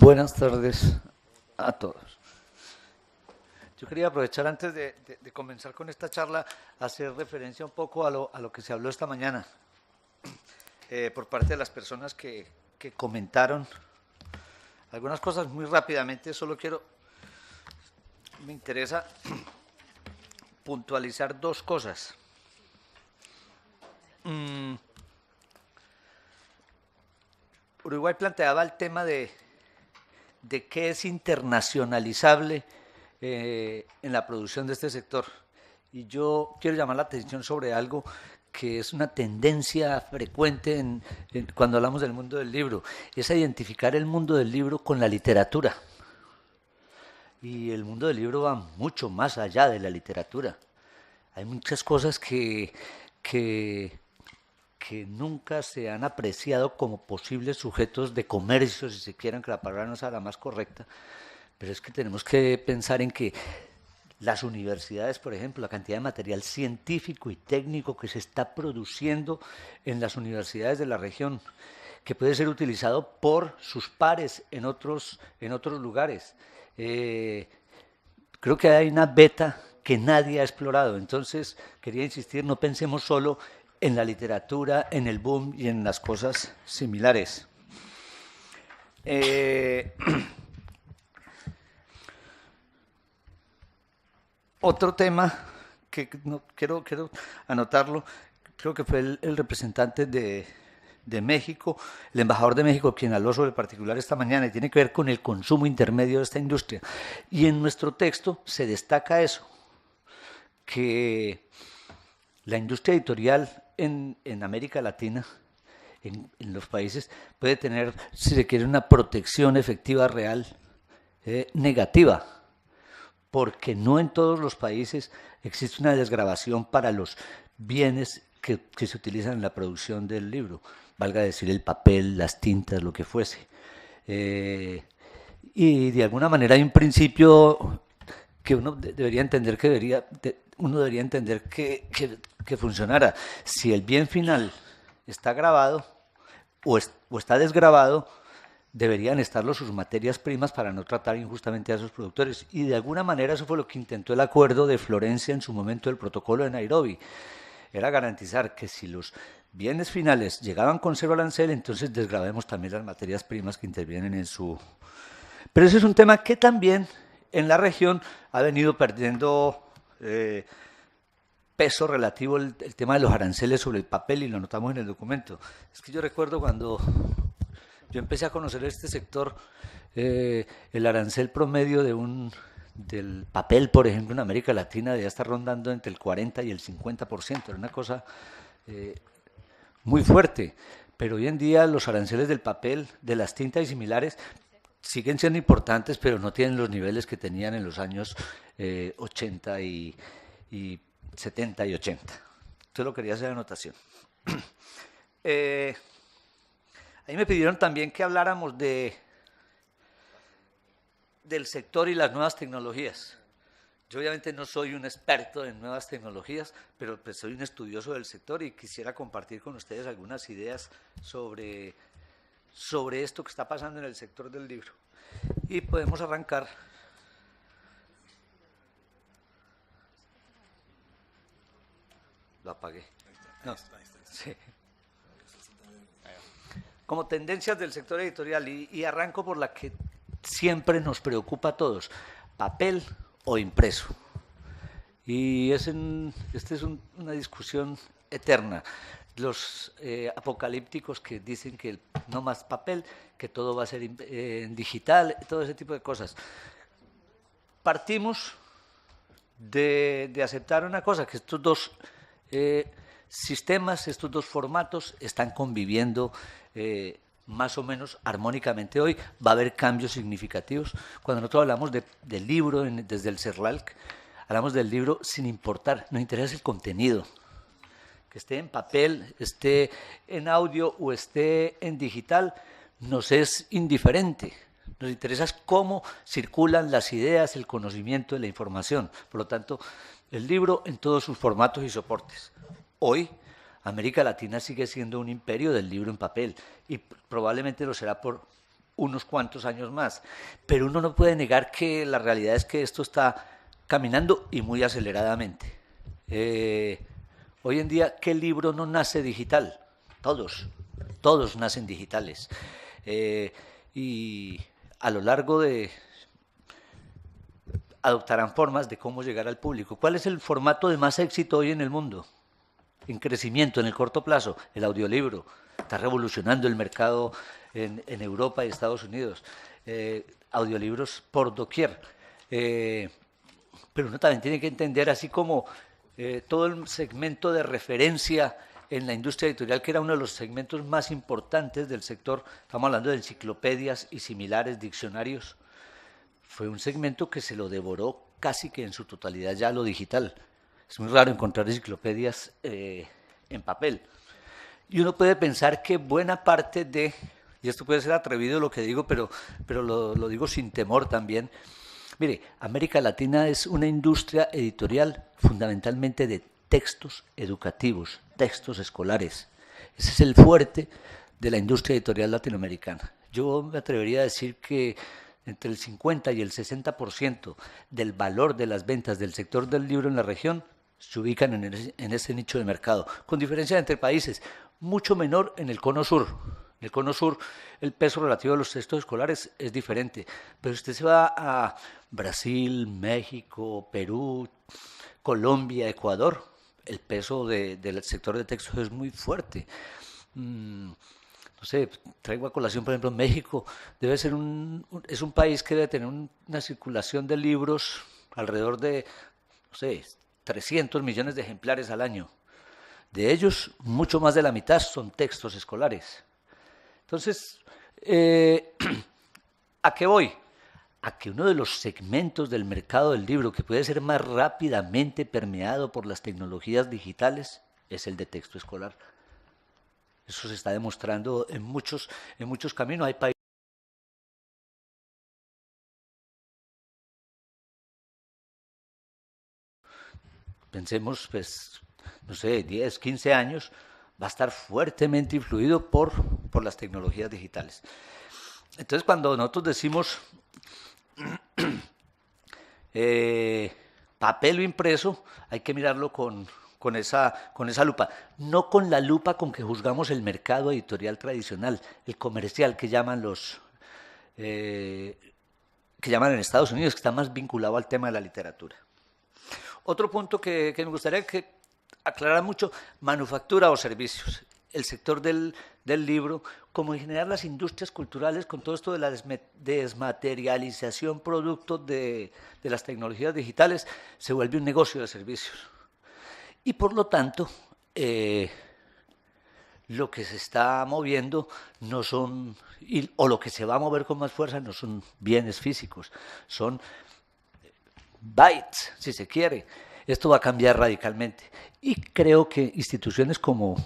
Buenas tardes a todos. Yo quería aprovechar antes de comenzar con esta charla, hacer referencia un poco a lo que se habló esta mañana por parte de las personas que comentaron algunas cosas muy rápidamente. Me interesa puntualizar dos cosas. Uruguay planteaba el tema de qué es internacionalizable en la producción de este sector. Y yo quiero llamar la atención sobre algo que es una tendencia frecuente cuando hablamos del mundo del libro, es a identificar el mundo del libro con la literatura. Y el mundo del libro va mucho más allá de la literatura. Hay muchas cosas que nunca se han apreciado como posibles sujetos de comercio, si se quieren, que la palabra no sea la más correcta, pero es que tenemos que pensar en que las universidades, por ejemplo, la cantidad de material científico y técnico que se está produciendo en las universidades de la región, que puede ser utilizado por sus pares en otros lugares. Creo que hay una beta que nadie ha explorado. Entonces, quería insistir, no pensemos solo en la literatura, en el boom y en las cosas similares. Otro tema que no, quiero anotarlo, creo que fue el representante de México, el embajador de México, quien habló sobre el particular esta mañana, y tiene que ver con el consumo intermedio de esta industria. Y en nuestro texto se destaca eso, que la industria editorial en América Latina, en los países, puede tener, si se quiere, una protección efectiva real negativa, porque no en todos los países existe una desgravación para los bienes que se utilizan en la producción del libro, valga decir el papel, las tintas, lo que fuese. Y de alguna manera hay un principio que uno debería entender que funcionara. Si el bien final está grabado o está desgrabado, deberían estarlo sus materias primas para no tratar injustamente a esos productores. Y de alguna manera eso fue lo que intentó el acuerdo de Florencia en su momento del protocolo de Nairobi. Era garantizar que si los bienes finales llegaban con cero arancel, entonces desgravemos también las materias primas que intervienen en su... Pero ese es un tema que también en la región ha venido perdiendo peso relativo el tema de los aranceles sobre el papel, y lo notamos en el documento. Es que yo recuerdo cuando yo empecé a conocer este sector, el arancel promedio del papel, por ejemplo, en América Latina debía estar rondando entre el 40 y el 50%, era una cosa muy fuerte. Pero hoy en día los aranceles del papel, de las tintas y similares, siguen siendo importantes, pero no tienen los niveles que tenían en los años 80 y 70 y 80. Entonces lo quería hacer anotación. Ahí me pidieron también que habláramos del sector y las nuevas tecnologías. Yo obviamente no soy un experto en nuevas tecnologías, pero pues soy un estudioso del sector y quisiera compartir con ustedes algunas ideas sobre esto que está pasando en el sector del libro. Y podemos arrancar. Lo apagué. No. Sí. Como tendencias del sector editorial, y arranco por la que siempre nos preocupa a todos: papel o impreso. Y esta es una discusión eterna. Los apocalípticos que dicen que no más papel, que todo va a ser digital, todo ese tipo de cosas. Partimos de aceptar una cosa, que estos dos sistemas, estos dos formatos están conviviendo más o menos armónicamente hoy. Va a haber cambios significativos. Cuando nosotros hablamos del libro desde el CERLALC, hablamos del libro sin importar, nos interesa el contenido. Que esté en papel, esté en audio o esté en digital, nos es indiferente. Nos interesa cómo circulan las ideas, el conocimiento y la información. Por lo tanto, el libro en todos sus formatos y soportes. Hoy, América Latina sigue siendo un imperio del libro en papel, y probablemente lo será por unos cuantos años más. Pero uno no puede negar que la realidad es que esto está caminando y muy aceleradamente. Hoy en día, ¿qué libro no nace digital? Todos nacen digitales. Y a lo largo de adoptarán formas de cómo llegar al público. ¿Cuál es el formato de más éxito hoy en el mundo? En crecimiento, en el corto plazo, el audiolibro. Está revolucionando el mercado en Europa y Estados Unidos. Audiolibros por doquier. Pero uno también tiene que entender, así como todo el segmento de referencia en la industria editorial, que era uno de los segmentos más importantes del sector, estamos hablando de enciclopedias y similares, diccionarios, fue un segmento que se lo devoró casi que en su totalidad ya lo digital. Es muy raro encontrar enciclopedias en papel. Y uno puede pensar que buena parte de, y esto puede ser atrevido lo que digo, pero lo digo sin temor también. Mire, América Latina es una industria editorial fundamentalmente de textos educativos, textos escolares. Ese es el fuerte de la industria editorial latinoamericana. Yo me atrevería a decir que entre el 50 y el 60% del valor de las ventas del sector del libro en la región se ubican en ese nicho de mercado, con diferencia entre países, mucho menor en el cono sur. En el cono sur el peso relativo de los textos escolares es diferente, pero usted se va a Brasil, México, Perú, Colombia, Ecuador, el peso del sector de textos es muy fuerte. No sé, traigo a colación, por ejemplo, México debe ser es un país que debe tener una circulación de libros alrededor de, no sé, 300 millones de ejemplares al año. De ellos, mucho más de la mitad son textos escolares. Entonces, ¿a qué voy? A que uno de los segmentos del mercado del libro que puede ser más rápidamente permeado por las tecnologías digitales es el de texto escolar. Eso se está demostrando en muchos caminos. Hay países. Pensemos, pues, no sé, 10, 15 años, va a estar fuertemente influido por las tecnologías digitales. Entonces, cuando nosotros decimos papel o impreso, hay que mirarlo con esa lupa. No con la lupa con que juzgamos el mercado editorial tradicional, el comercial que llaman que llaman en Estados Unidos, que está más vinculado al tema de la literatura. Otro punto que me gustaría que aclarara mucho, manufactura o servicios. El sector del libro, como en general las industrias culturales, con todo esto de la desmaterialización producto de las tecnologías digitales, se vuelve un negocio de servicios. Y por lo tanto, lo que se está moviendo no son, o lo que se va a mover con más fuerza, no son bienes físicos, son bytes, si se quiere. Esto va a cambiar radicalmente. Y creo que instituciones como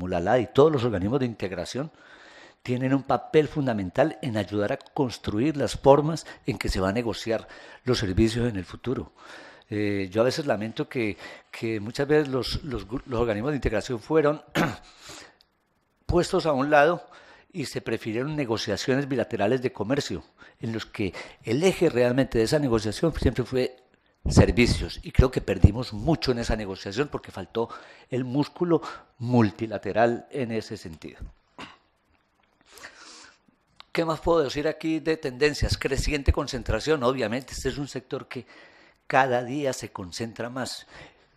la LAD y todos los organismos de integración tienen un papel fundamental en ayudar a construir las formas en que se va a negociar los servicios en el futuro. Yo a veces lamento que muchas veces los organismos de integración fueron puestos a un lado y se prefirieron negociaciones bilaterales de comercio, en los que el eje realmente de esa negociación siempre fue servicios, y creo que perdimos mucho en esa negociación porque faltó el músculo multilateral en ese sentido. ¿Qué más puedo decir aquí de tendencias? Creciente concentración, obviamente, este es un sector que cada día se concentra más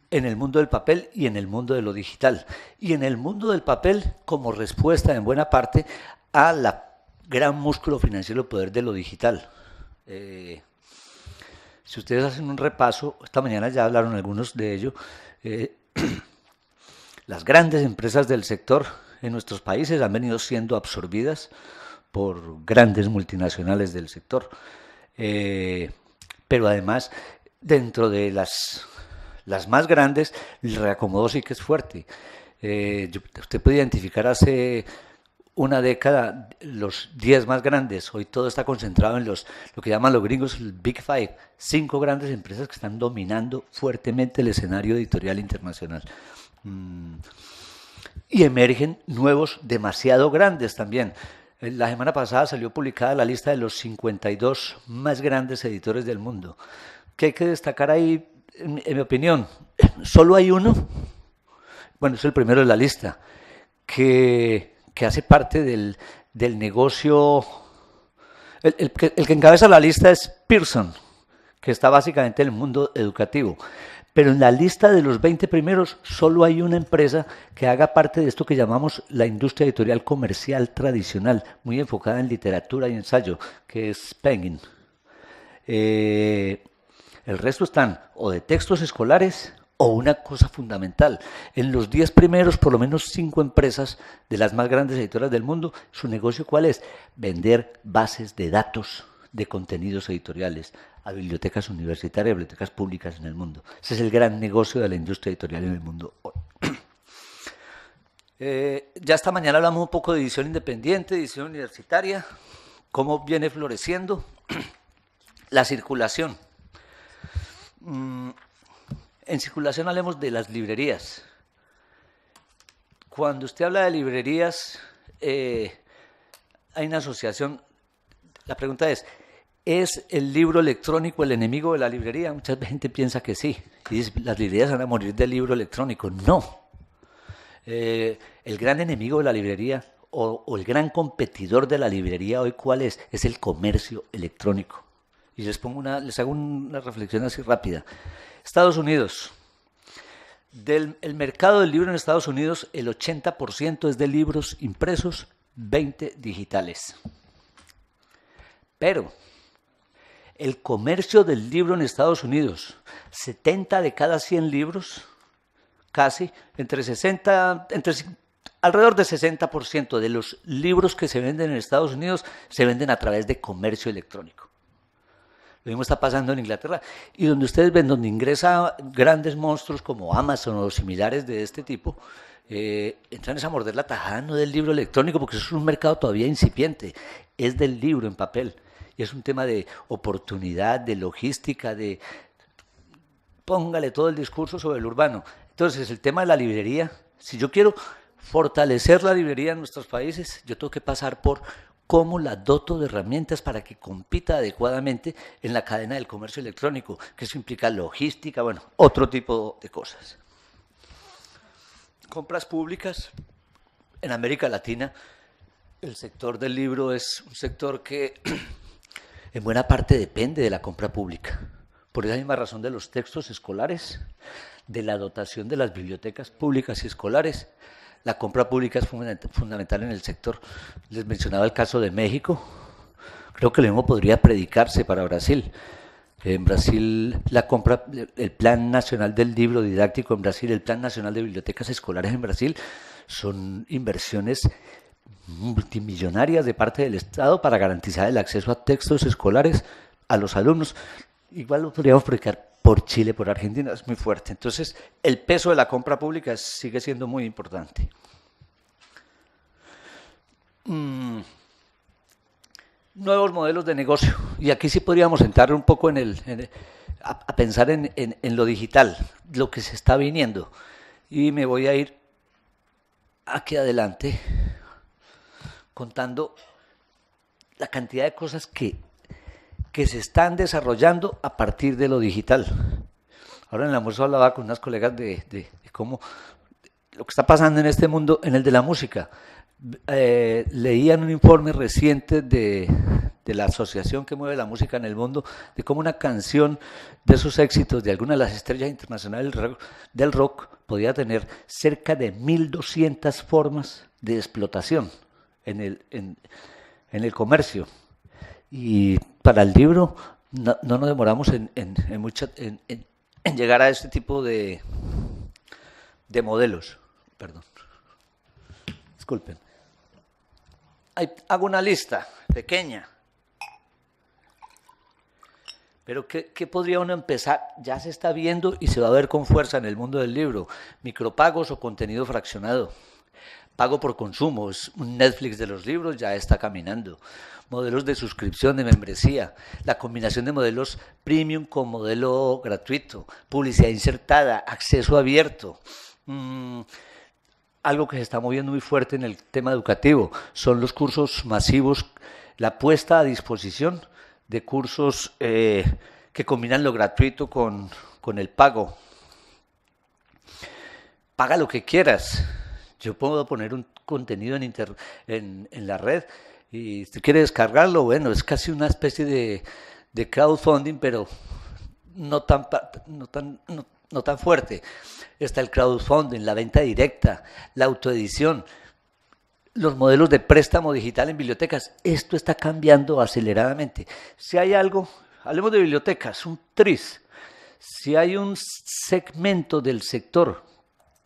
en el mundo del papel y en el mundo de lo digital. Y en el mundo del papel como respuesta en buena parte a la gran músculo financiero poder de lo digital. Si ustedes hacen un repaso, esta mañana ya hablaron algunos de ello, las grandes empresas del sector en nuestros países han venido siendo absorbidas por grandes multinacionales del sector. Pero además, dentro de las más grandes, el reacomodo sí que es fuerte. Usted puede identificar hace una década los 10 más grandes. Hoy todo está concentrado en lo que llaman los gringos el Big Five, 5 grandes empresas que están dominando fuertemente el escenario editorial internacional. Y emergen nuevos demasiado grandes también. La semana pasada salió publicada la lista de los 52 más grandes editores del mundo. ¿Qué hay que destacar ahí, en mi opinión? Solo hay uno, bueno, es el primero de la lista, que hace parte del negocio. El que encabeza la lista es Pearson, que está básicamente en el mundo educativo. Pero en la lista de los 20 primeros solo hay una empresa que haga parte de esto que llamamos la industria editorial comercial tradicional, muy enfocada en literatura y ensayo, que es Penguin. El resto están o de textos escolares o una cosa fundamental. En los 10 primeros, por lo menos 5 empresas de las más grandes editoras del mundo, su negocio ¿cuál es? Vender bases de datos de contenidos editoriales a bibliotecas universitarias, bibliotecas públicas en el mundo. Ese es el gran negocio de la industria editorial en el mundo hoy. Ya esta mañana hablamos un poco de edición independiente, edición universitaria, cómo viene floreciendo la circulación. En circulación hablemos de las librerías. Cuando usted habla de librerías, hay una asociación. La pregunta es el libro electrónico el enemigo de la librería? Mucha gente piensa que sí. Y dice, las librerías van a morir del libro electrónico. No. El gran enemigo de la librería o el gran competidor de la librería hoy, ¿cuál es? Es el comercio electrónico. Y les hago una reflexión así rápida. Estados Unidos. El mercado del libro en Estados Unidos, el 80% es de libros impresos, 20 digitales. Pero el comercio del libro en Estados Unidos, 70 de cada 100 libros, casi, alrededor de 60% de los libros que se venden en Estados Unidos se venden a través de comercio electrónico. Lo mismo está pasando en Inglaterra. Y donde ustedes ven, donde ingresan grandes monstruos como Amazon o similares de este tipo, entran a morder la tajada no del libro electrónico, porque eso es un mercado todavía incipiente, es del libro en papel. Y es un tema de oportunidad, de logística, de póngale todo el discurso sobre el urbano. Entonces, el tema de la librería, si yo quiero fortalecer la librería en nuestros países, yo tengo que pasar por cómo la doto de herramientas para que compita adecuadamente en la cadena del comercio electrónico, que eso implica logística, bueno, otro tipo de cosas. Compras públicas. En América Latina, el sector del libro es un sector que en buena parte depende de la compra pública. Por esa misma razón de los textos escolares, de la dotación de las bibliotecas públicas y escolares, la compra pública es fundamental en el sector. Les mencionaba el caso de México. Creo que lo mismo podría predicarse para Brasil. En Brasil, el Plan Nacional del Libro Didáctico en Brasil, el Plan Nacional de Bibliotecas Escolares en Brasil, son inversiones multimillonarias de parte del Estado para garantizar el acceso a textos escolares a los alumnos. Igual lo podríamos predicar por Chile, por Argentina, es muy fuerte. Entonces, el peso de la compra pública sigue siendo muy importante. Nuevos modelos de negocio. Y aquí sí podríamos entrar un poco a pensar en lo digital, lo que se está viniendo. Y me voy a ir aquí adelante contando la cantidad de cosas que se están desarrollando a partir de lo digital. Ahora en el almuerzo hablaba con unas colegas de cómo lo que está pasando en este mundo, en el de la música. Leían un informe reciente de la asociación que mueve la música en el mundo, de cómo una canción de esos éxitos de alguna de las estrellas internacionales del rock podía tener cerca de 1.200 formas de explotación en el comercio. Y para el libro no nos demoramos en llegar a este tipo de modelos. Perdón. Disculpen. Hago una lista pequeña. Pero ¿qué podría uno empezar? Ya se está viendo y se va a ver con fuerza en el mundo del libro. Micropagos o contenido fraccionado. Pago por consumo, es un Netflix de los libros, ya está caminando. Modelos de suscripción, de membresía, la combinación de modelos premium con modelo gratuito, publicidad insertada, acceso abierto. algo que se está moviendo muy fuerte en el tema educativo. Son los cursos masivos, la puesta a disposición de cursos que combinan lo gratuito con el pago. Paga lo que quieras. Yo puedo poner un contenido en la red y si quiere descargarlo, bueno, es casi una especie de crowdfunding, pero no tan fuerte. Está el crowdfunding, la venta directa, la autoedición, los modelos de préstamo digital en bibliotecas. Esto está cambiando aceleradamente. Si hay algo, hablemos de bibliotecas, un tris. Si hay un segmento del sector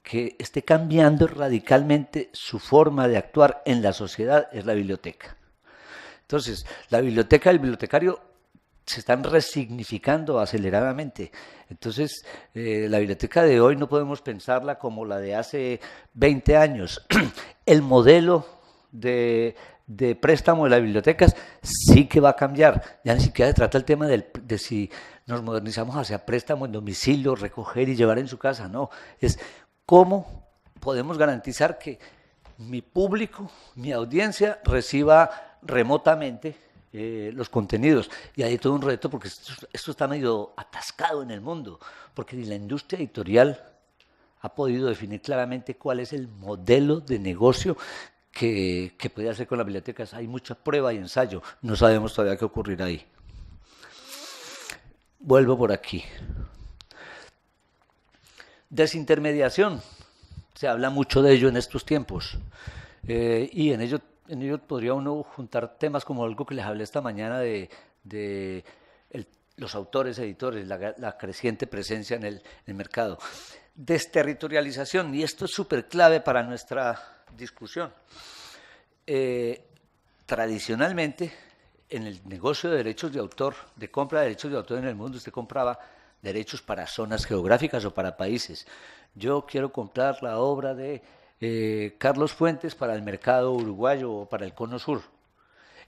que esté cambiando radicalmente su forma de actuar en la sociedad, es la biblioteca. Entonces, la biblioteca y el bibliotecario se están resignificando aceleradamente. Entonces, la biblioteca de hoy no podemos pensarla como la de hace 20 años. El modelo de préstamo de las bibliotecas sí que va a cambiar. Ya ni siquiera se trata el tema de si nos modernizamos hacia préstamo en domicilio, recoger y llevar en su casa. No, es cómo podemos garantizar que mi público, mi audiencia, reciba remotamente los contenidos. Y hay todo un reto porque esto está medio atascado en el mundo, porque ni la industria editorial ha podido definir claramente cuál es el modelo de negocio que puede hacer con las bibliotecas. Hay mucha prueba y ensayo, no sabemos todavía qué ocurrirá ahí. Vuelvo por aquí. Desintermediación, se habla mucho de ello en estos tiempos, y en ello podría uno juntar temas como algo que les hablé esta mañana de los autores, editores, la creciente presencia en el mercado. Desterritorialización, y esto es súper clave para nuestra discusión. Tradicionalmente, en el negocio de derechos de autor, de compra de derechos de autor en el mundo, usted compraba derechos para zonas geográficas o para países. Yo quiero comprar la obra de Carlos Fuentes para el mercado uruguayo o para el Cono Sur.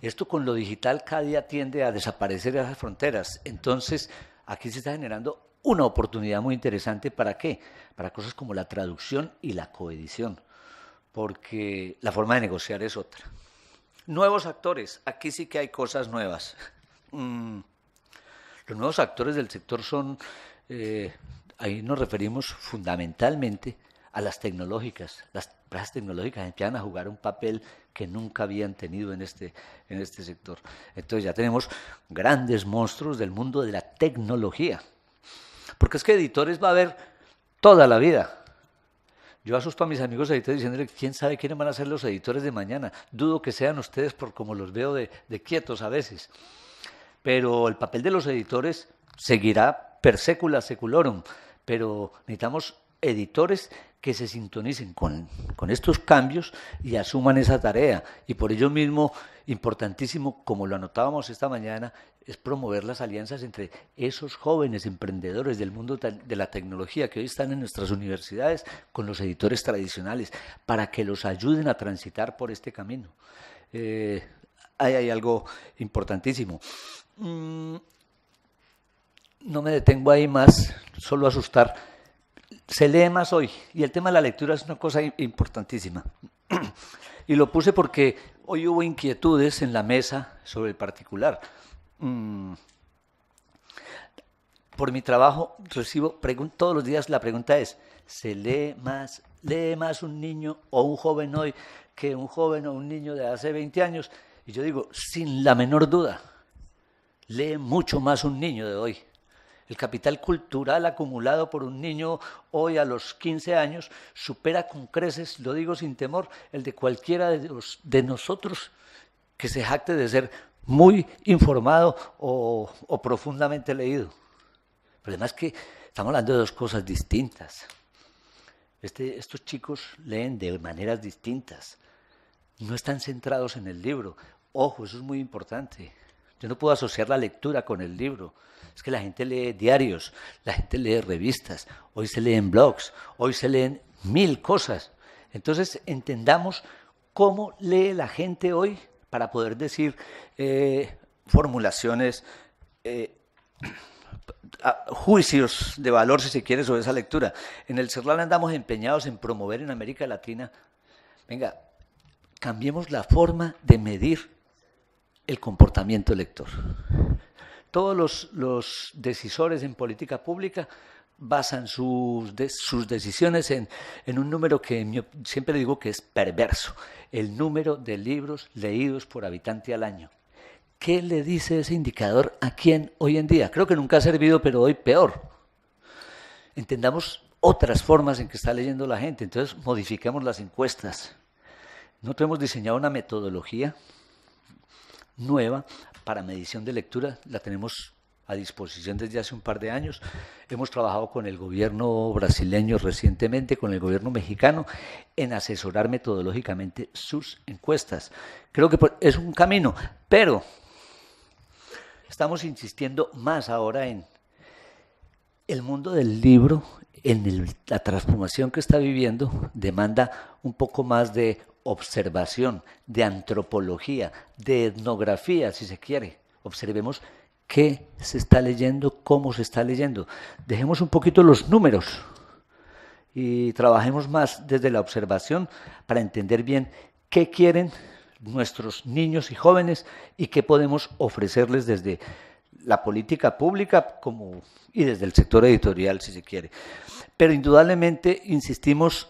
Esto con lo digital cada día tiende a desaparecer esas fronteras. Entonces, aquí se está generando una oportunidad muy interesante. ¿Para qué? Para cosas como la traducción y la coedición, porque la forma de negociar es otra. Nuevos actores, aquí sí que hay cosas nuevas. Los nuevos actores del sector son, ahí nos referimos fundamentalmente a las tecnológicas. Las empresas tecnológicas empiezan a jugar un papel que nunca habían tenido en este sector. Entonces ya tenemos grandes monstruos del mundo de la tecnología. Porque es que editores va a haber toda la vida. Yo asusto a mis amigos editores diciéndoles, ¿quién sabe quiénes van a ser los editores de mañana? Dudo que sean ustedes por como los veo de quietos a veces. Pero el papel de los editores seguirá per secula seculorum, pero necesitamos editores que se sintonicen con estos cambios y asuman esa tarea. Y por ello mismo, importantísimo, como lo anotábamos esta mañana, es promover las alianzas entre esos jóvenes emprendedores del mundo de la tecnología que hoy están en nuestras universidades con los editores tradicionales, para que los ayuden a transitar por este camino. Hay algo importantísimo. No me detengo ahí más, solo asustar. Se lee más hoy, y el tema de la lectura es una cosa importantísima. Y lo puse porque hoy hubo inquietudes en la mesa sobre el particular. Por mi trabajo recibo todos los días, la pregunta es, ¿se lee más un niño o un joven hoy que un joven o un niño de hace 20 años? Y yo digo, sin la menor duda, lee mucho más un niño de hoy. El capital cultural acumulado por un niño hoy a los 15 años supera con creces, lo digo sin temor, el de cualquiera de nosotros que se jacte de ser muy informado o profundamente leído. El problema es que estamos hablando de dos cosas distintas. Estos chicos leen de maneras distintas, no están centrados en el libro. Ojo, eso es muy importante. Yo no puedo asociar la lectura con el libro. Es que la gente lee diarios, la gente lee revistas, hoy se leen blogs, hoy se leen 1000 cosas. Entonces entendamos cómo lee la gente hoy para poder decir formulaciones juicios de valor, si se quiere, sobre esa lectura. En el CERLAN andamos empeñados en promover en América Latina, venga, cambiemos la forma de medir el comportamiento lector. Todos los decisores en política pública basan sus decisiones en un número que siempre digo que es perverso, el número de libros leídos por habitante al año. ¿Qué le dice ese indicador a quién hoy en día? Creo que nunca ha servido, pero hoy peor. Entendamos otras formas en que está leyendo la gente, entonces modifiquemos las encuestas. Nosotros hemos diseñado una metodología nueva para medición de lectura, la tenemos a disposición desde hace un par de años. Hemos trabajado con el gobierno brasileño recientemente, con el gobierno mexicano, en asesorar metodológicamente sus encuestas. Creo que es un camino, pero estamos insistiendo más ahora en el mundo del libro, la transformación que está viviendo, demanda un poco más de observación, de antropología, de etnografía, si se quiere. Observemos qué se está leyendo, cómo se está leyendo. Dejemos un poquito los números y trabajemos más desde la observación para entender bien qué quieren nuestros niños y jóvenes y qué podemos ofrecerles desde la política pública y desde el sector editorial, si se quiere. Pero indudablemente, insistimos,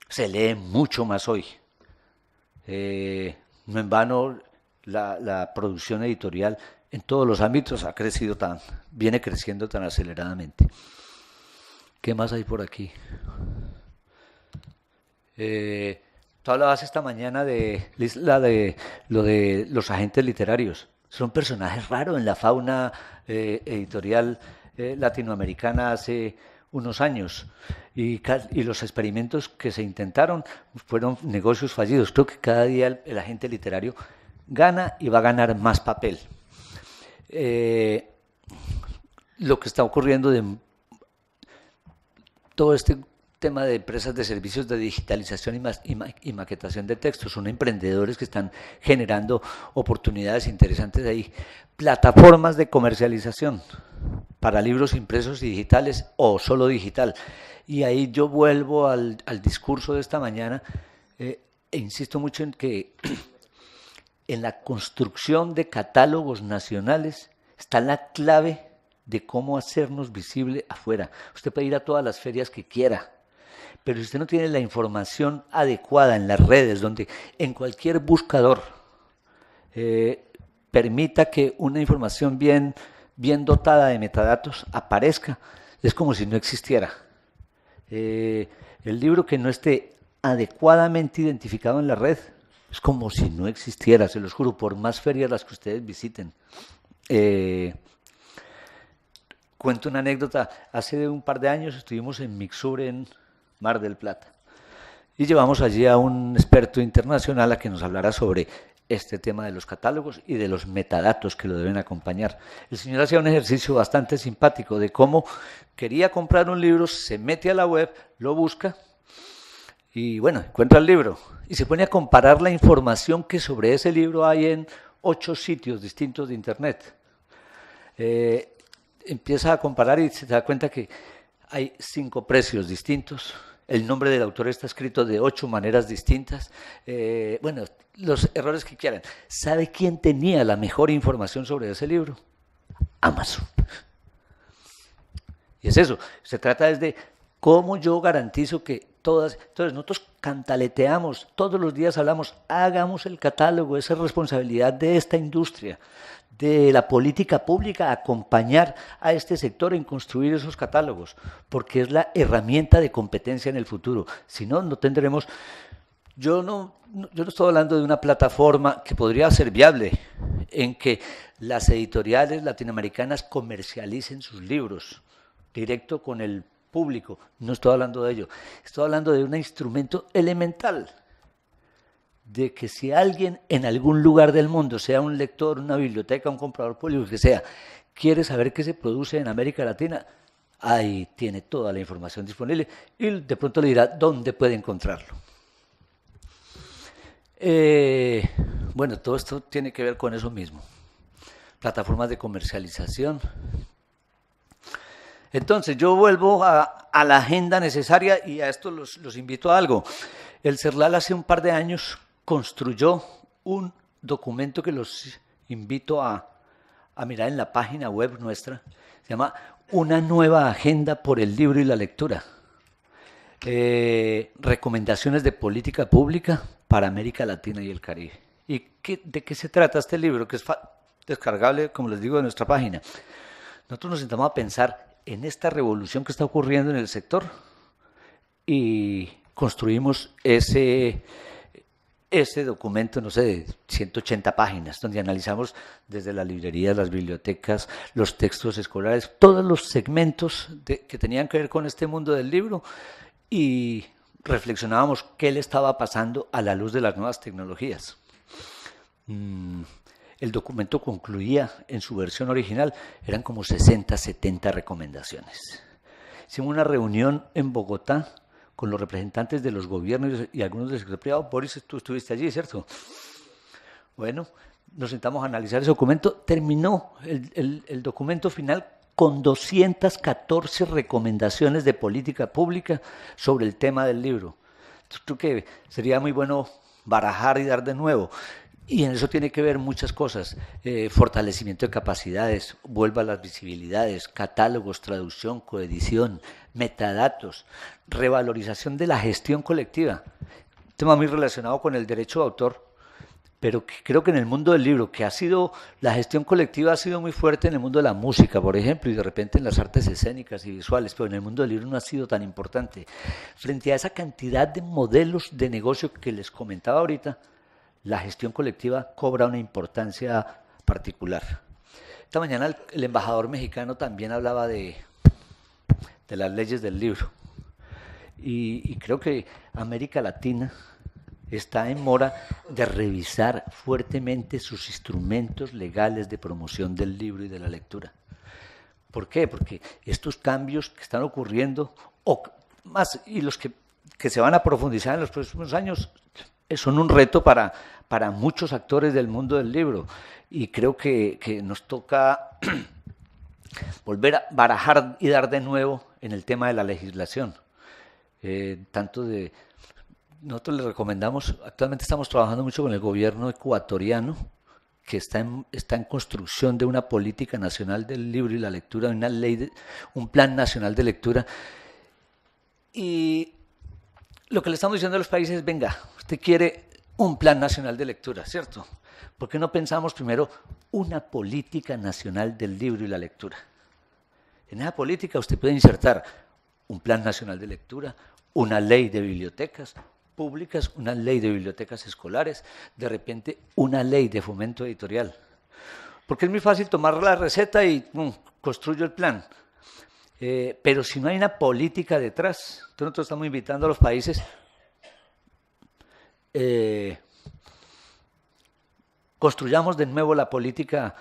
se lee mucho más hoy. No en vano la producción editorial en todos los ámbitos viene creciendo tan aceleradamente. ¿Qué más hay por aquí? Tú hablabas esta mañana de lo de los agentes literarios. Son personajes raros en la fauna editorial latinoamericana hace unos años y los experimentos que se intentaron fueron negocios fallidos. Creo que cada día el agente literario gana y va a ganar más papel. Lo que está ocurriendo de todo este tema de empresas de servicios de digitalización y maquetación de textos, son emprendedores que están generando oportunidades interesantes ahí, plataformas de comercialización para libros impresos y digitales o solo digital. Y ahí yo vuelvo al discurso de esta mañana e insisto mucho en que en la construcción de catálogos nacionales está la clave de cómo hacernos visible afuera. Usted puede ir a todas las ferias que quiera, pero si usted no tiene la información adecuada en las redes, donde en cualquier buscador permita que una información bien dotada de metadatos aparezca, es como si no existiera. El libro que no esté adecuadamente identificado en la red es como si no existiera, se los juro, por más ferias las que ustedes visiten. Cuento una anécdota. Hace un par de años estuvimos en Mixur, en Mar del Plata, y llevamos allí a un experto internacional a que nos hablara sobre este tema de los catálogos y de los metadatos que lo deben acompañar. El señor hacía un ejercicio bastante simpático de cómo quería comprar un libro, se mete a la web, lo busca y bueno, encuentra el libro y se pone a comparar la información que sobre ese libro hay en 8 sitios distintos de internet. Empieza a comparar y se da cuenta que hay 5 precios distintos, el nombre del autor está escrito de 8 maneras distintas, bueno, los errores que quieran. ¿Sabe quién tenía la mejor información sobre ese libro? Amazon. Y es eso, se trata desde cómo yo garantizo que todas, entonces nosotros cantaleteamos, todos los días hablamos, hagamos el catálogo, esa es responsabilidad de esta industria, de la política pública, acompañar a este sector en construir esos catálogos, porque es la herramienta de competencia en el futuro. Si no, no tendremos... Yo no estoy hablando de una plataforma que podría ser viable, en que las editoriales latinoamericanas comercialicen sus libros directo con el público. No estoy hablando de ello. Estoy hablando de un instrumento elemental, de que si alguien en algún lugar del mundo, sea un lector, una biblioteca, un comprador público, que sea, quiere saber qué se produce en América Latina, ahí tiene toda la información disponible y de pronto le dirá dónde puede encontrarlo. Bueno, todo esto tiene que ver con eso mismo. Plataformas de comercialización. Entonces, yo vuelvo a la agenda necesaria y a esto los invito a algo. El CERLAL hace un par de años construyó un documento que los invito a mirar en la página web nuestra. Se llama Una nueva agenda por el libro y la lectura. Recomendaciones de política pública para América Latina y el Caribe. ¿Y de qué se trata este libro? Que es descargable, como les digo, de nuestra página. Nosotros nos sentamos a pensar en esta revolución que está ocurriendo en el sector y construimos ese documento, no sé, de 180 páginas, donde analizamos desde las librerías, las bibliotecas, los textos escolares, todos los segmentos que tenían que ver con este mundo del libro y reflexionábamos qué le estaba pasando a la luz de las nuevas tecnologías. El documento concluía en su versión original, eran como 60, 70 recomendaciones. Hicimos una reunión en Bogotá con los representantes de los gobiernos y algunos del sector privado. Boris, tú estuviste allí, ¿cierto? Bueno, nos sentamos a analizar ese documento. Terminó el documento final con 214 recomendaciones de política pública sobre el tema del libro. Creo que sería muy bueno barajar y dar de nuevo. Y en eso tiene que ver muchas cosas, fortalecimiento de capacidades, vuelva a las visibilidades, catálogos, traducción, coedición, metadatos, revalorización de la gestión colectiva, un tema muy relacionado con el derecho de autor, pero que creo que en el mundo del libro, que ha sido, la gestión colectiva ha sido muy fuerte en el mundo de la música, por ejemplo, y de repente en las artes escénicas y visuales, pero en el mundo del libro no ha sido tan importante. Frente a esa cantidad de modelos de negocio que les comentaba ahorita, la gestión colectiva cobra una importancia particular. Esta mañana el embajador mexicano también hablaba de las leyes del libro. Y creo que América Latina está en mora de revisar fuertemente sus instrumentos legales de promoción del libro y de la lectura. ¿Por qué? Porque estos cambios que están ocurriendo, o más, y los que se van a profundizar en los próximos años, son un reto para muchos actores del mundo del libro y creo que nos toca volver a barajar y dar de nuevo en el tema de la legislación. Nosotros les recomendamos, actualmente estamos trabajando mucho con el gobierno ecuatoriano, que está en construcción de una política nacional del libro y la lectura, un plan nacional de lectura. Y lo que le estamos diciendo a los países es, venga, usted quiere un plan nacional de lectura, ¿cierto? ¿Por qué no pensamos primero una política nacional del libro y la lectura? En esa política usted puede insertar un plan nacional de lectura, una ley de bibliotecas públicas, una ley de bibliotecas escolares, de repente una ley de fomento editorial. Porque es muy fácil tomar la receta y construyo el plan. Pero si no hay una política detrás, entonces nosotros estamos invitando a los países construyamos de nuevo la política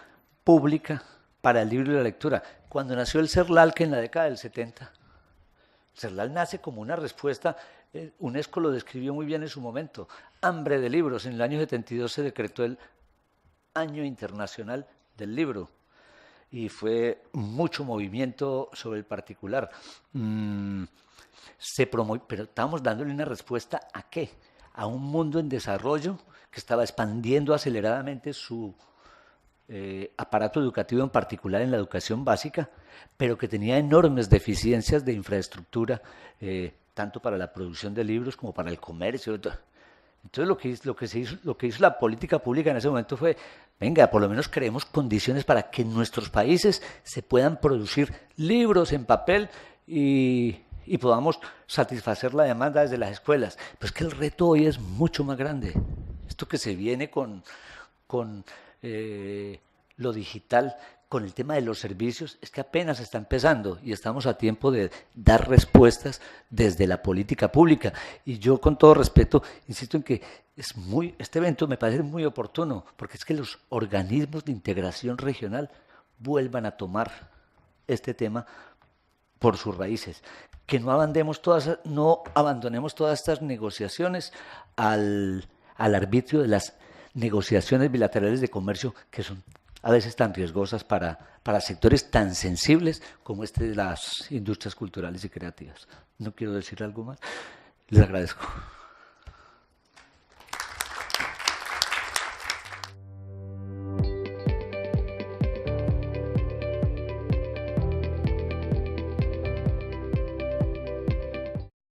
pública para el libro y la lectura. Cuando nació el CERLAL, que en la década del 70, el CERLAL nace como una respuesta, UNESCO lo describió muy bien en su momento, hambre de libros. En el año 72 se decretó el Año Internacional del Libro y fue mucho movimiento sobre el particular. Pero estábamos dándole una respuesta ¿a qué? A un mundo en desarrollo que estaba expandiendo aceleradamente su aparato educativo, en particular en la educación básica, pero que tenía enormes deficiencias de infraestructura, tanto para la producción de libros como para el comercio. Entonces lo que hizo la política pública en ese momento fue, venga, por lo menos creemos condiciones para que en nuestros países se puedan producir libros en papel y podamos satisfacer la demanda desde las escuelas. Pero es que el reto hoy es mucho más grande. Esto que se viene con lo digital, con el tema de los servicios, es que apenas está empezando y estamos a tiempo de dar respuestas desde la política pública. Y yo, con todo respeto, insisto en que este evento me parece muy oportuno, porque es que los organismos de integración regional vuelvan a tomar este tema por sus raíces. Que no abandonemos todas estas negociaciones al arbitrio de las negociaciones bilaterales de comercio, que son a veces tan riesgosas para sectores tan sensibles como este de las industrias culturales y creativas. No quiero decir algo más. Les agradezco.